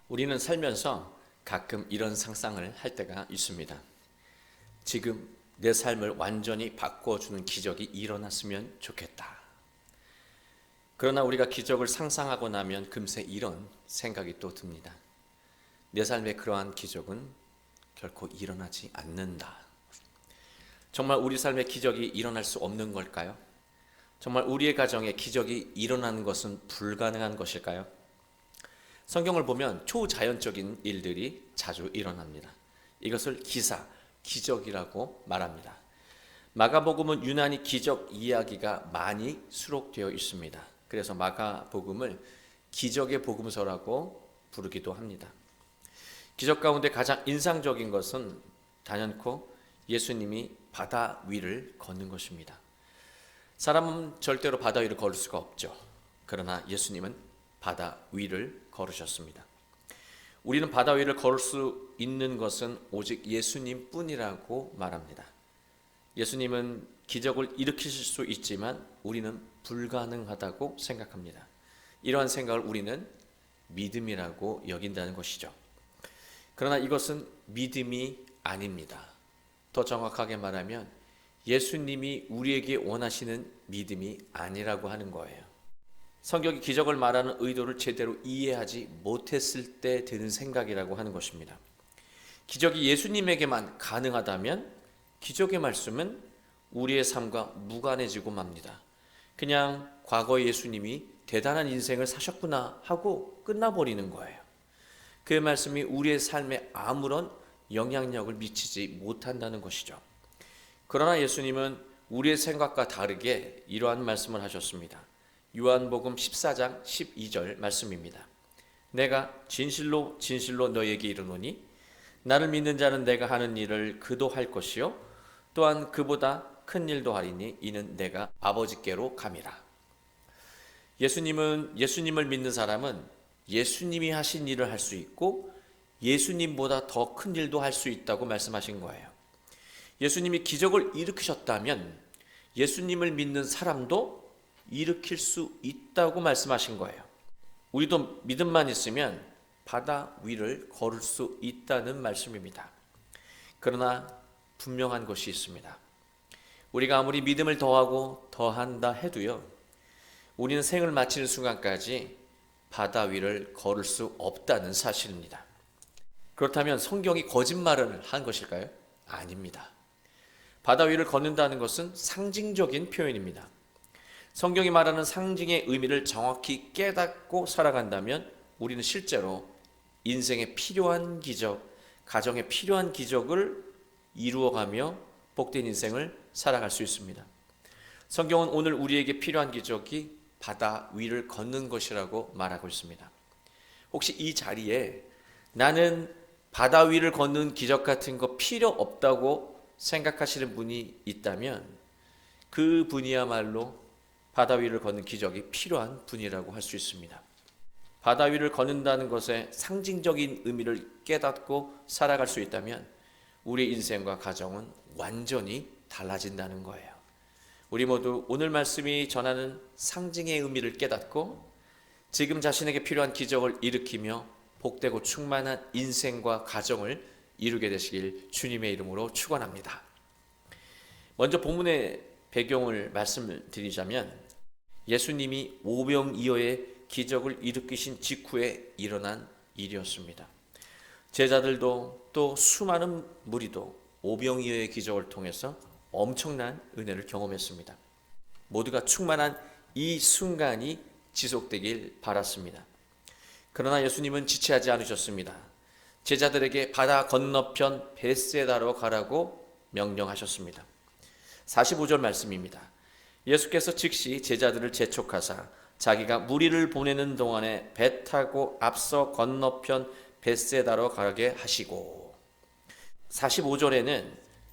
우리는 살면서 가끔 이런 상상을 할 때가 있습니다. 지금 내 삶을 완전히 바꿔주는 기적이 일어났으면 좋겠다. 그러나 우리가 기적을 상상하고 나면 금세 이런 생각이 또 듭니다. 내 삶에 그러한 기적은 결코 일어나지 않는다. 정말 우리 삶에 기적이 일어날 수 없는 걸까요? 정말 우리의 가정에 기적이 일어나는 것은 불가능한 것일까요? 성경을 보면 초자연적인 일들이 자주 일어납니다. 이것을 기적이라고 말합니다. 마가복음은 유난히 기적 이야기가 많이 수록되어 있습니다. 그래서 마가복음을 기적의 복음서라고 부르기도 합니다. 기적 가운데 가장 인상적인 것은 단연코 예수님이 바다 위를 걷는 것입니다. 사람은 절대로 바다 위를 걸을 수가 없죠. 그러나 예수님은 바다 위를 걸으셨습니다. 우리는 바다 위를 걸을 수 있는 것은 오직 예수님 뿐이라고 말합니다. 예수님은 기적을 일으키실 수 있지만 우리는 불가능하다고 생각합니다. 이러한 생각을 우리는 믿음이라고 여긴다는 것이죠. 그러나 이것은 믿음이 아닙니다. 더 정확하게 말하면 예수님이 우리에게 원하시는 믿음이 아니라고 하는 거예요. 성경이 기적을 말하는 의도를 제대로 이해하지 못했을 때 드는 생각이라고 하는 것입니다. 기적이 예수님에게만 가능하다면 기적의 말씀은 우리의 삶과 무관해지고 맙니다. 그냥 과거의 예수님이 대단한 인생을 사셨구나 하고 끝나버리는 거예요. 그 말씀이 우리의 삶에 아무런 영향력을 미치지 못한다는 것이죠. 그러나 예수님은 우리의 생각과 다르게 이러한 말씀을 하셨습니다. 요한복음 14장 12절 말씀입니다. 내가 진실로 진실로 너희에게 이르노니 나를 믿는 자는 내가 하는 일을 그도 할 것이요 또한 그보다 큰 일도 하리니 이는 내가 아버지께로 감이라. 예수님을 믿는 사람은 예수님이 하신 일을 할 수 있고 예수님보다 더 큰 일도 할 수 있다고 말씀하신 거예요. 예수님이 기적을 일으키셨다면 예수님을 믿는 사람도 일으킬 수 있다고 말씀하신 거예요. 우리도 믿음만 있으면 바다 위를 걸을 수 있다는 말씀입니다. 그러나 분명한 것이 있습니다. 우리가 아무리 믿음을 더하고 더한다 해도요, 우리는 생을 마치는 순간까지 바다 위를 걸을 수 없다는 사실입니다. 그렇다면 성경이 거짓말을 한 것일까요? 아닙니다. 바다 위를 걷는다는 것은 상징적인 표현입니다. 성경이 말하는 상징의 의미를 정확히 깨닫고 살아간다면 우리는 실제로 인생에 필요한 기적, 가정에 필요한 기적을 이루어가며 복된 인생을 살아갈 수 있습니다. 성경은 오늘 우리에게 필요한 기적이 바다 위를 걷는 것이라고 말하고 있습니다. 혹시 이 자리에 나는 바다 위를 걷는 기적 같은 거 필요 없다고 생각하시는 분이 있다면 그 분이야말로 바다 위를 걷는 기적이 필요한 분이라고 할 수 있습니다. 바다 위를 걷는다는 것의 상징적인 의미를 깨닫고 살아갈 수 있다면 우리 인생과 가정은 완전히 달라진다는 거예요. 우리 모두 오늘 말씀이 전하는 상징의 의미를 깨닫고 지금 자신에게 필요한 기적을 일으키며 복되고 충만한 인생과 가정을 이루게 되시길 주님의 이름으로 축원합니다. 먼저 본문의 배경을 말씀을 드리자면 예수님이 오병이어의 기적을 일으키신 직후에 일어난 일이었습니다. 제자들도 또 수많은 무리도 오병이어의 기적을 통해서 엄청난 은혜를 경험했습니다. 모두가 충만한 이 순간이 지속되길 바랐습니다. 그러나 예수님은 지체하지 않으셨습니다. 제자들에게 바다 건너편 벳세다로 가라고 명령하셨습니다. 45절 말씀입니다. 예수께서 즉시 제자들을 재촉하사 자기가 무리를 보내는 동안에 배 타고 앞서 건너편 벳세다로 가게 하시고, 45절에는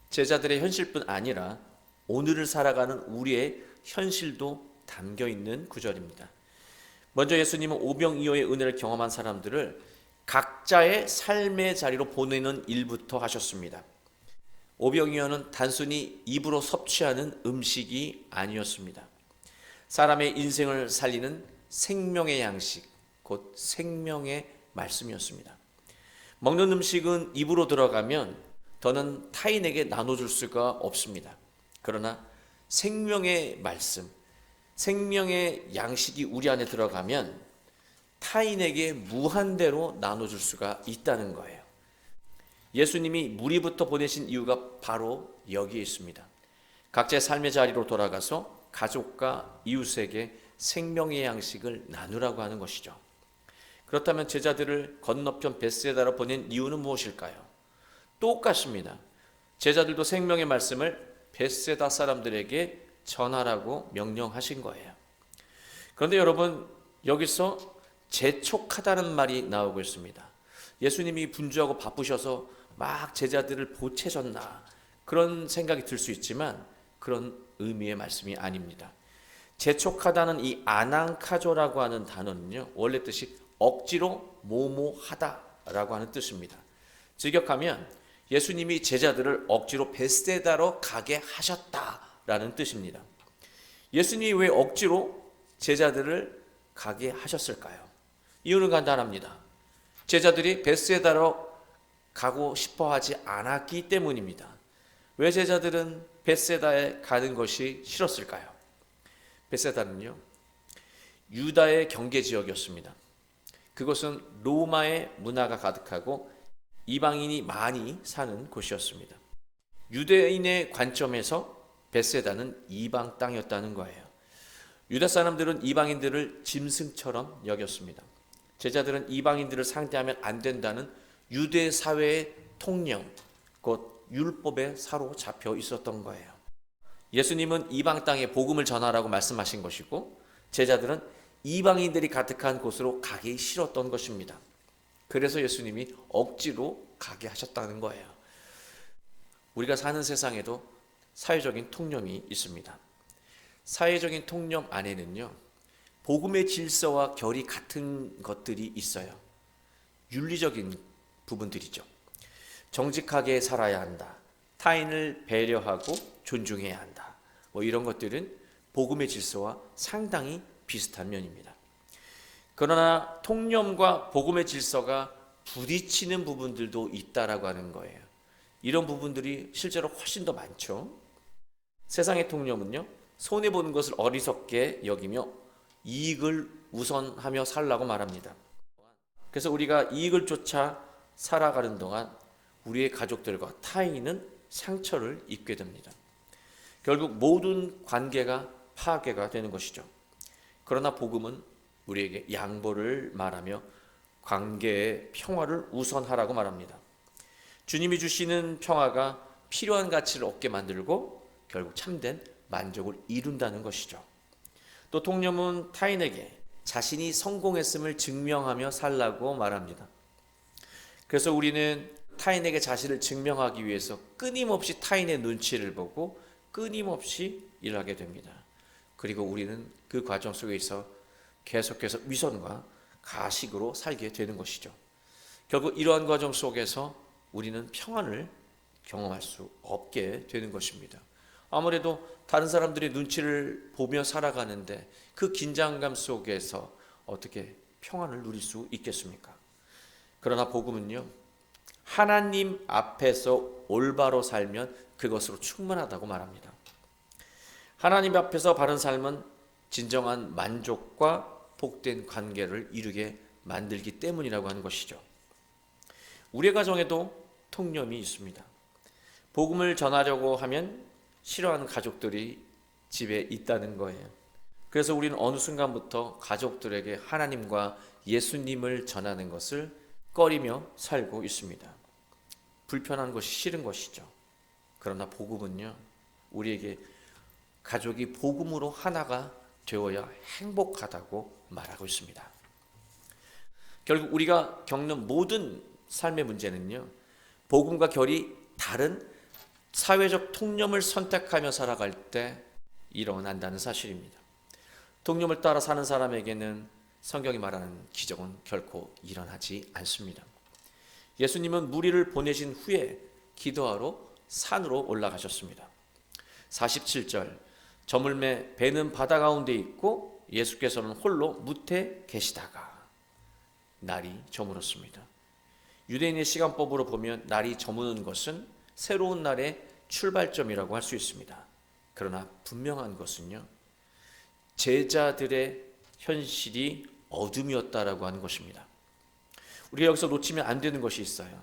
제자들의 현실뿐 아니라 오늘을 살아가는 우리의 현실도 담겨 있는 구절입니다. 먼저 예수님은 오병이어의 은혜를 경험한 사람들을 각자의 삶의 자리로 보내는 일부터 하셨습니다. 오병이어는 단순히 입으로 섭취하는 음식이 아니었습니다. 사람의 인생을 살리는 생명의 양식, 곧 생명의 말씀이었습니다. 먹는 음식은 입으로 들어가면 더는 타인에게 나눠줄 수가 없습니다. 그러나 생명의 말씀, 생명의 양식이 우리 안에 들어가면 타인에게 무한대로 나눠줄 수가 있다는 거예요. 예수님이 무리부터 보내신 이유가 바로 여기에 있습니다. 각자의 삶의 자리로 돌아가서 가족과 이웃에게 생명의 양식을 나누라고 하는 것이죠. 그렇다면 제자들을 건너편 벳세다로 보낸 이유는 무엇일까요? 똑같습니다. 제자들도 생명의 말씀을 벳세다 사람들에게 전하라고 명령하신 거예요. 그런데 여러분, 여기서 재촉하다는 말이 나오고 있습니다. 예수님이 분주하고 바쁘셔서 막 제자들을 보채셨나 그런 생각이 들 수 있지만 그런 의미의 말씀이 아닙니다. 재촉하다는 이 아낭카조라고 하는 단어는요, 원래 뜻이 억지로 뭐뭐하다라고 하는 뜻입니다. 직역하면 예수님이 제자들을 억지로 벳세다로 가게 하셨다라는 뜻입니다. 예수님이 왜 억지로 제자들을 가게 하셨을까요? 이유는 간단합니다. 제자들이 벳세다로 가고 싶어 하지 않았기 때문입니다. 왜 제자들은 벳세다에 가는 것이 싫었을까요? 벳세다는요, 유다의 경계 지역이었습니다. 그것은 로마의 문화가 가득하고 이방인이 많이 사는 곳이었습니다. 유대인의 관점에서 벳세다는 이방 땅이었다는 거예요. 유다 사람들은 이방인들을 짐승처럼 여겼습니다. 제자들은 이방인들을 상대하면 안 된다는 유대 사회의 통념, 곧 율법에 사로잡혀 있었던 거예요. 예수님은 이방 땅에 복음을 전하라고 말씀하신 것이고 제자들은 이방인들이 가득한 곳으로 가기 싫었던 것입니다. 그래서 예수님이 억지로 가게 하셨다는 거예요. 우리가 사는 세상에도 사회적인 통념이 있습니다. 사회적인 통념 안에는요, 복음의 질서와 결이 같은 것들이 있어요. 윤리적인 부분들이죠. 정직하게 살아야 한다. 타인을 배려하고 존중해야 한다. 이런 것들은 복음의 질서와 상당히 비슷한 면입니다. 그러나 통념과 복음의 질서가 부딪히는 부분들도 있다라고 하는 거예요. 이런 부분들이 실제로 훨씬 더 많죠. 세상의 통념은요, 손해보는 것을 어리석게 여기며 이익을 우선하며 살라고 말합니다. 그래서 우리가 이익을 쫓아 살아가는 동안 우리의 가족들과 타인은 상처를 입게 됩니다. 결국 모든 관계가 파괴가 되는 것이죠. 그러나 복음은 우리에게 양보를 말하며 관계의 평화를 우선하라고 말합니다. 주님이 주시는 평화가 필요한 가치를 얻게 만들고 결국 참된 만족을 이룬다는 것이죠. 또 통념은 타인에게 자신이 성공했음을 증명하며 살라고 말합니다. 그래서 우리는 타인에게 자신을 증명하기 위해서 끊임없이 타인의 눈치를 보고 끊임없이 일하게 됩니다. 그리고 우리는 그 과정 속에서 계속해서 위선과 가식으로 살게 되는 것이죠. 결국 이러한 과정 속에서 우리는 평안을 경험할 수 없게 되는 것입니다. 아무래도 다른 사람들의 눈치를 보며 살아가는데 그 긴장감 속에서 어떻게 평안을 누릴 수 있겠습니까? 그러나 복음은요, 하나님 앞에서 올바로 살면 그것으로 충분하다고 말합니다. 하나님 앞에서 바른 삶은 진정한 만족과 복된 관계를 이루게 만들기 때문이라고 하는 것이죠. 우리의 가정에도 통념이 있습니다. 복음을 전하려고 하면 싫어하는 가족들이 집에 있다는 거예요. 그래서 우리는 어느 순간부터 가족들에게 하나님과 예수님을 전하는 것을 꺼리며 살고 있습니다. 불편한 것이 싫은 것이죠. 그러나 복음은요, 우리에게 가족이 복음으로 하나가 되어야 행복하다고 말하고 있습니다. 결국 우리가 겪는 모든 삶의 문제는요, 복음과 결이 다른 사회적 통념을 선택하며 살아갈 때 일어난다는 사실입니다. 통념을 따라 사는 사람에게는 성경이 말하는 기적은 결코 일어나지 않습니다. 예수님은 무리를 보내신 후에 기도하러 산으로 올라가셨습니다. 47절, 저물매 배는 바다 가운데 있고 예수께서는 홀로 무태 계시다가, 날이 저물었습니다. 유대인의 시간법으로 보면 날이 저무는 것은 새로운 날의 출발점이라고 할 수 있습니다. 그러나 분명한 것은요, 제자들의 현실이 어둠이었다라고 하는 것입니다. 우리가 여기서 놓치면 안 되는 것이 있어요.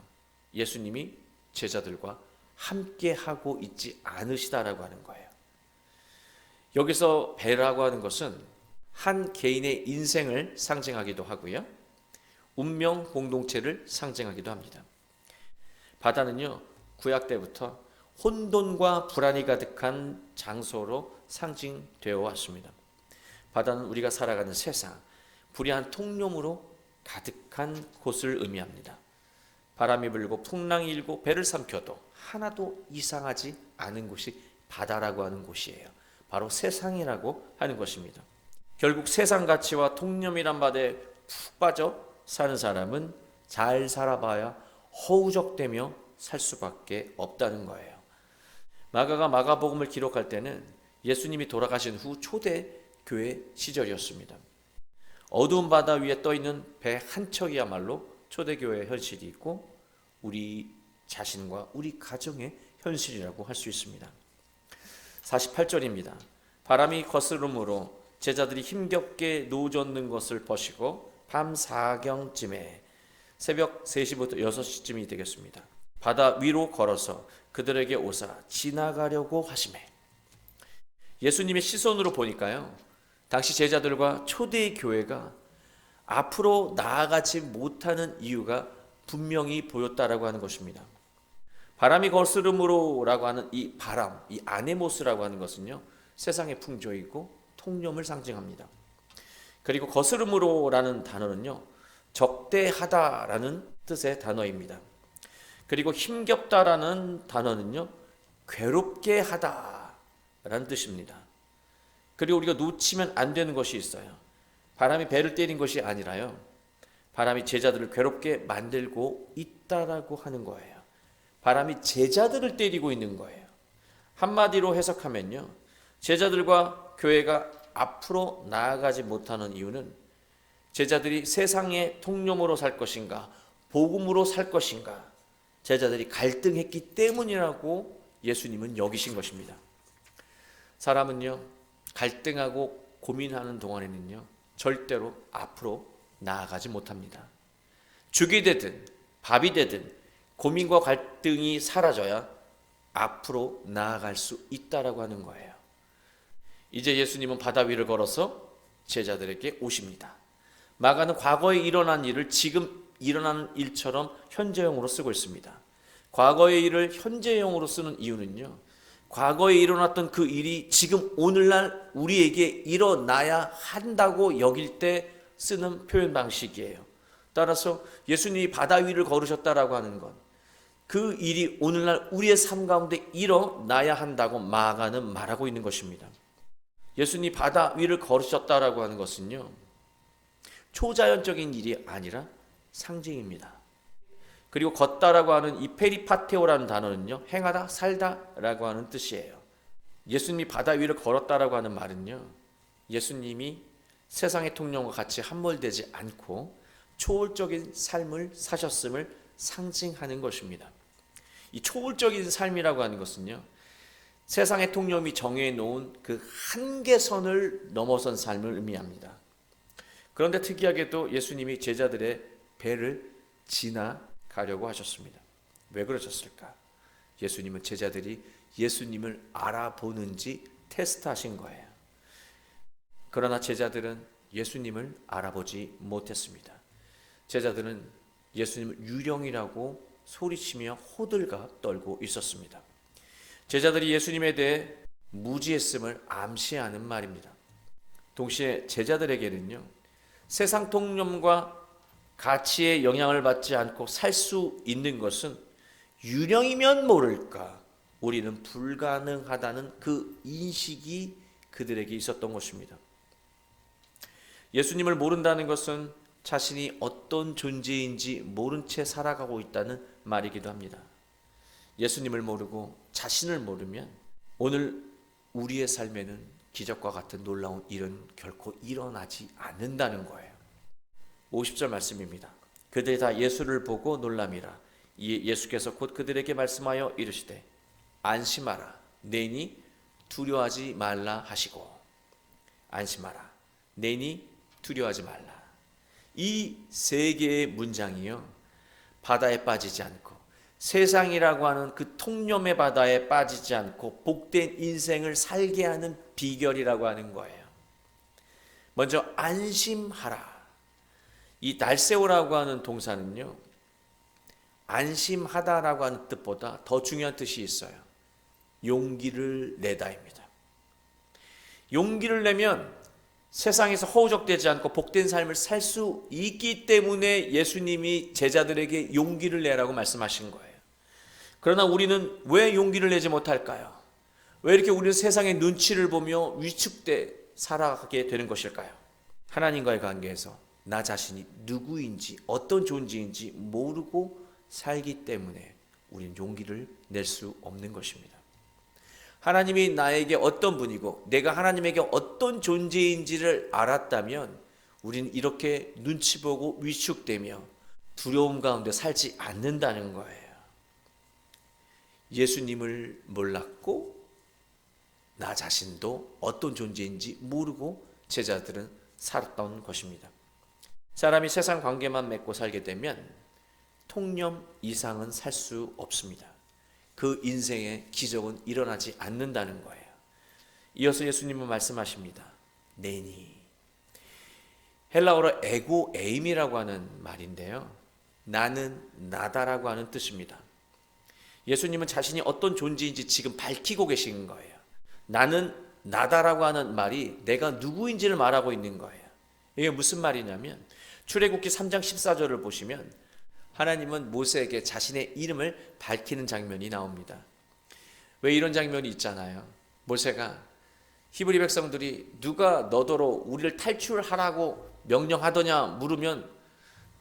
예수님이 제자들과 함께 하고 있지 않으시다라고 하는 거예요. 여기서 배라고 하는 것은 한 개인의 인생을 상징하기도 하고요, 운명 공동체를 상징하기도 합니다. 바다는요, 구약 때부터 혼돈과 불안이 가득한 장소로 상징되어 왔습니다. 바다는 우리가 살아가는 세상, 불의한 통념으로 가득한 곳을 의미합니다. 바람이 불고 풍랑이 일고 배를 삼켜도 하나도 이상하지 않은 곳이 바다라고 하는 곳이에요. 바로 세상이라고 하는 것입니다. 결국 세상 가치와 통념이란 바다에 푹 빠져 사는 사람은 잘 살아봐야 허우적대며 살 수밖에 없다는 거예요. 마가가 마가복음을 기록할 때는 예수님이 돌아가신 후 초대교회 시절이었습니다. 어두운 바다 위에 떠있는 배 한 척이야말로 초대교회의 현실이 있고 우리 자신과 우리 가정의 현실이라고 할 수 있습니다. 48절입니다. 바람이 거스름으로 제자들이 힘겹게 노젓는 것을 버시고 밤 4경쯤에 새벽 3시부터 6시쯤이 되겠습니다. 바다 위로 걸어서 그들에게 오사 지나가려고 하시매. 예수님의 시선으로 보니까요, 당시 제자들과 초대의 교회가 앞으로 나아가지 못하는 이유가 분명히 보였다라고 하는 것입니다. 바람이 거스름으로라고 하는 이 바람, 이 아네모스라고 하는 것은요, 세상의 풍조이고 통념을 상징합니다. 그리고 거스름으로라는 단어는요, 적대하다라는 뜻의 단어입니다. 그리고 힘겹다라는 단어는요, 괴롭게 하다라는 뜻입니다. 그리고 우리가 놓치면 안 되는 것이 있어요. 바람이 배를 때린 것이 아니라요, 바람이 제자들을 괴롭게 만들고 있다라고 하는 거예요. 바람이 제자들을 때리고 있는 거예요. 한마디로 해석하면요, 제자들과 교회가 앞으로 나아가지 못하는 이유는 제자들이 세상의 통념으로 살 것인가, 복음으로 살 것인가, 제자들이 갈등했기 때문이라고 예수님은 여기신 것입니다. 사람은요, 갈등하고 고민하는 동안에는요, 절대로 앞으로 나아가지 못합니다. 죽이 되든 밥이 되든 고민과 갈등이 사라져야 앞으로 나아갈 수 있다라고 하는 거예요. 이제 예수님은 바다 위를 걸어서 제자들에게 오십니다. 마가는 과거에 일어난 일을 지금 일어나는 일처럼 현재형으로 쓰고 있습니다. 과거의 일을 현재형으로 쓰는 이유는요, 과거에 일어났던 그 일이 지금 오늘날 우리에게 일어나야 한다고 여길 때 쓰는 표현 방식이에요. 따라서 예수님이 바다 위를 걸으셨다라고 하는 것, 그 일이 오늘날 우리의 삶 가운데 일어나야 한다고 마가는 말하고 있는 것입니다. 예수님이 바다 위를 걸으셨다라고 하는 것은요, 초자연적인 일이 아니라 상징입니다. 그리고 걷다라고 하는 이 페리파테오라는 단어는요, 행하다, 살다라고 하는 뜻이에요. 예수님이 바다 위를 걸었다라고 하는 말은요, 예수님이 세상의 통념과 같이 함몰되지 않고 초월적인 삶을 사셨음을 상징하는 것입니다. 이 초월적인 삶이라고 하는 것은요, 세상의 통념이 정해놓은 그 한계선을 넘어선 삶을 의미합니다. 그런데 특이하게도 예수님이 제자들의 배를 지나가려고 하셨습니다. 왜 그러셨을까? 예수님은 제자들이 예수님을 알아보는지 테스트하신 거예요. 그러나 제자들은 예수님을 알아보지 못했습니다. 제자들은 예수님을 유령이라고 소리치며 호들갑 떨고 있었습니다. 제자들이 예수님에 대해 무지했음을 암시하는 말입니다. 동시에 제자들에게는요, 세상 통념과 가치에 영향을 받지 않고 살 수 있는 것은 유령이면 모를까, 우리는 불가능하다는 그 인식이 그들에게 있었던 것입니다. 예수님을 모른다는 것은 자신이 어떤 존재인지 모른 채 살아가고 있다는 말이기도 합니다. 예수님을 모르고 자신을 모르면 오늘 우리의 삶에는 기적과 같은 놀라운 일은 결코 일어나지 않는다는 거예요. 50절 말씀입니다. 그들이 다 예수를 보고 놀람이라. 예수께서 곧 그들에게 말씀하여 이르시되 안심하라 내니 두려워하지 말라 하시고, 안심하라 내니 두려워하지 말라. 이 세 개의 문장이요, 바다에 빠지지 않고 세상이라고 하는 그 통념의 바다에 빠지지 않고 복된 인생을 살게 하는 비결이라고 하는 거예요. 먼저 안심하라. 이 날세우라고 하는 동사는요, 안심하다라고 하는 뜻보다 더 중요한 뜻이 있어요. 용기를 내다입니다. 용기를 내면 세상에서 허우적대지 않고 복된 삶을 살 수 있기 때문에 예수님이 제자들에게 용기를 내라고 말씀하신 거예요. 그러나 우리는 왜 용기를 내지 못할까요? 왜 이렇게 우리는 세상의 눈치를 보며 위축돼 살아가게 되는 것일까요? 하나님과의 관계에서 나 자신이 누구인지 어떤 존재인지 모르고 살기 때문에 우리는 용기를 낼 수 없는 것입니다. 하나님이 나에게 어떤 분이고 내가 하나님에게 어떤 존재인지를 알았다면 우리는 이렇게 눈치 보고 위축되며 두려움 가운데 살지 않는다는 거예요. 예수님을 몰랐고 나 자신도 어떤 존재인지 모르고 제자들은 살았던 것입니다. 사람이 세상 관계만 맺고 살게 되면 통념 이상은 살 수 없습니다. 그 인생의 기적은 일어나지 않는다는 거예요. 이어서 예수님은 말씀하십니다. 내니. 헬라어로 에고 에임이라고 하는 말인데요, 나는 나다라고 하는 뜻입니다. 예수님은 자신이 어떤 존재인지 지금 밝히고 계신 거예요. 나는 나다라고 하는 말이 내가 누구인지를 말하고 있는 거예요. 이게 무슨 말이냐면 출애굽기 3장 14절을 보시면 하나님은 모세에게 자신의 이름을 밝히는 장면이 나옵니다. 왜 이런 장면이 있잖아요. 모세가 히브리 백성들이 누가 너더러 우리를 탈출하라고 명령하더냐 물으면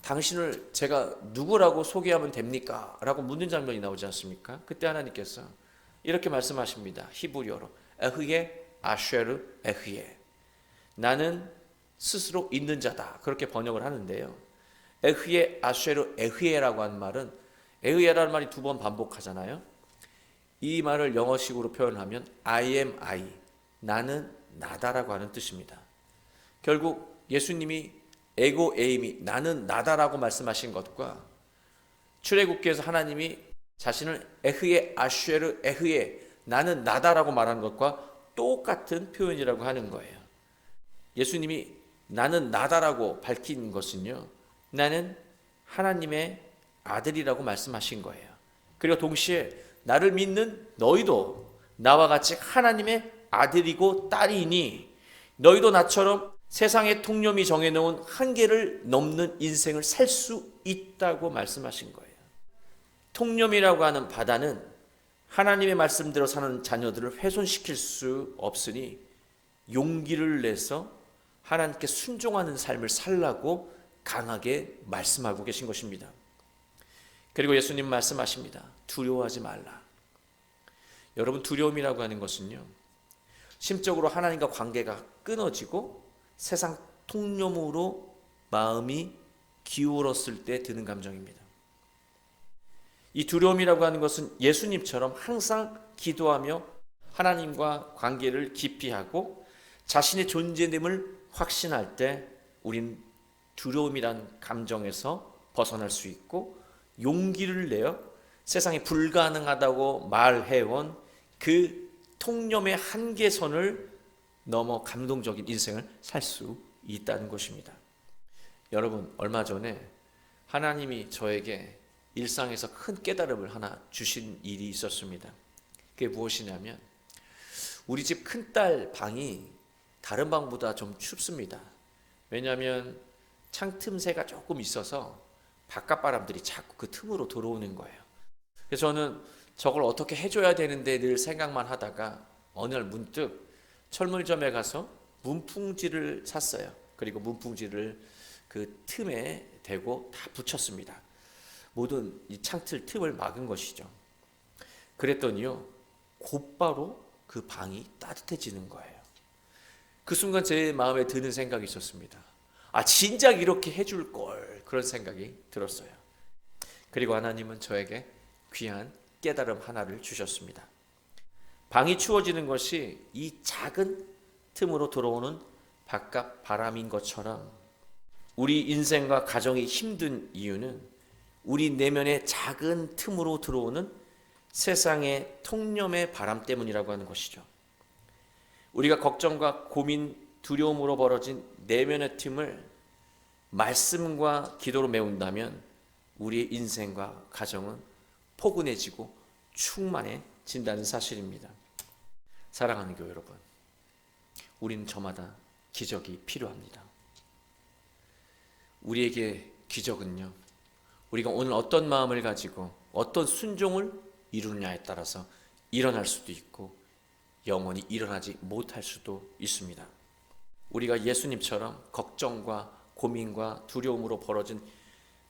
당신을 제가 누구라고 소개하면 됩니까? 라고 묻는 장면이 나오지 않습니까? 그때 하나님께서 이렇게 말씀하십니다. 히브리어로 에흐예 아쉐르 에흐예, 나는 스스로 있는 자다, 그렇게 번역을 하는데요, 에흐예 아쉐르 에흐예라고 하는 말은, 에흐예라는 말이 두 번 반복하잖아요. 이 말을 영어식으로 표현하면 I am I, 나는 나다라고 하는 뜻입니다. 결국 예수님이 에고 에임이 나는 나다라고 말씀하신 것과 출애굽기에서 하나님이 자신을 에흐예 아쉐르 에흐예, 나는 나다라고 말하는 것과 똑같은 표현이라고 하는 거예요. 예수님이 나는 나다라고 밝힌 것은요, 나는 하나님의 아들이라고 말씀하신 거예요. 그리고 동시에 나를 믿는 너희도 나와 같이 하나님의 아들이고 딸이니 너희도 나처럼 세상의 통념이 정해놓은 한계를 넘는 인생을 살 수 있다고 말씀하신 거예요. 통념이라고 하는 바다는 하나님의 말씀대로 사는 자녀들을 훼손시킬 수 없으니 용기를 내서 하나님께 순종하는 삶을 살라고 강하게 말씀하고 계신 것입니다. 그리고 예수님 말씀하십니다. 두려워하지 말라. 여러분, 두려움이라고 하는 것은요, 심적으로 하나님과 관계가 끊어지고 세상 통념으로 마음이 기울었을 때 드는 감정입니다. 이 두려움이라고 하는 것은 예수님처럼 항상 기도하며 하나님과 관계를 깊이 하고 자신의 존재됨을 확신할 때 우린 두려움이란 감정에서 벗어날 수 있고 용기를 내어 세상에 불가능하다고 말해온 그 통념의 한계선을 넘어 감동적인 인생을 살 수 있다는 것입니다. 여러분, 얼마 전에 하나님이 저에게 일상에서 큰 깨달음을 하나 주신 일이 있었습니다. 그게 무엇이냐면 우리 집 큰딸 방이 다른 방보다 좀 춥습니다. 왜냐하면 창 틈새가 조금 있어서 바깥 바람들이 자꾸 그 틈으로 들어오는 거예요. 그래서 저는 저걸 어떻게 해줘야 되는데 늘 생각만 하다가 어느 날 문득 철물점에 가서 문풍지를 샀어요. 그리고 문풍지를 그 틈에 대고 다 붙였습니다. 모든 이 창틀 틈을 막은 것이죠. 그랬더니요, 곧바로 그 방이 따뜻해지는 거예요. 그 순간 제 마음에 드는 생각이 있었습니다. 진작 이렇게 해줄 걸, 그런 생각이 들었어요. 그리고 하나님은 저에게 귀한 깨달음 하나를 주셨습니다. 방이 추워지는 것이 이 작은 틈으로 들어오는 바깥 바람인 것처럼 우리 인생과 가정이 힘든 이유는 우리 내면의 작은 틈으로 들어오는 세상의 통념의 바람 때문이라고 하는 것이죠. 우리가 걱정과 고민, 두려움으로 벌어진 내면의 틈을 말씀과 기도로 메운다면 우리의 인생과 가정은 포근해지고 충만해진다는 사실입니다. 사랑하는 교회 여러분, 우리는 저마다 기적이 필요합니다. 우리에게 기적은요, 우리가 오늘 어떤 마음을 가지고 어떤 순종을 이루느냐에 따라서 일어날 수도 있고 영원히 일어나지 못할 수도 있습니다. 우리가 예수님처럼 걱정과 고민과 두려움으로 벌어진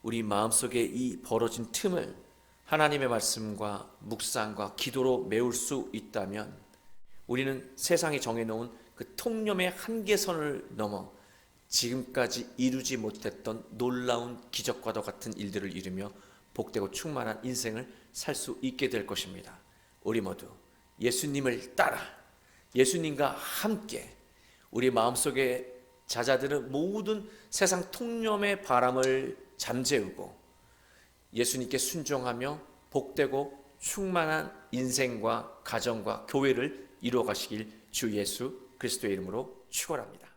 우리 마음속에 이 벌어진 틈을 하나님의 말씀과 묵상과 기도로 메울 수 있다면 우리는 세상이 정해놓은 그 통념의 한계선을 넘어 지금까지 이루지 못했던 놀라운 기적과도 같은 일들을 이루며 복되고 충만한 인생을 살 수 있게 될 것입니다. 우리 모두 예수님을 따라 예수님과 함께 우리 마음속에 잦아드는 모든 세상 통념의 바람을 잠재우고 예수님께 순종하며 복되고 충만한 인생과 가정과 교회를 이루어 가시길 주 예수 그리스도의 이름으로 축원합니다.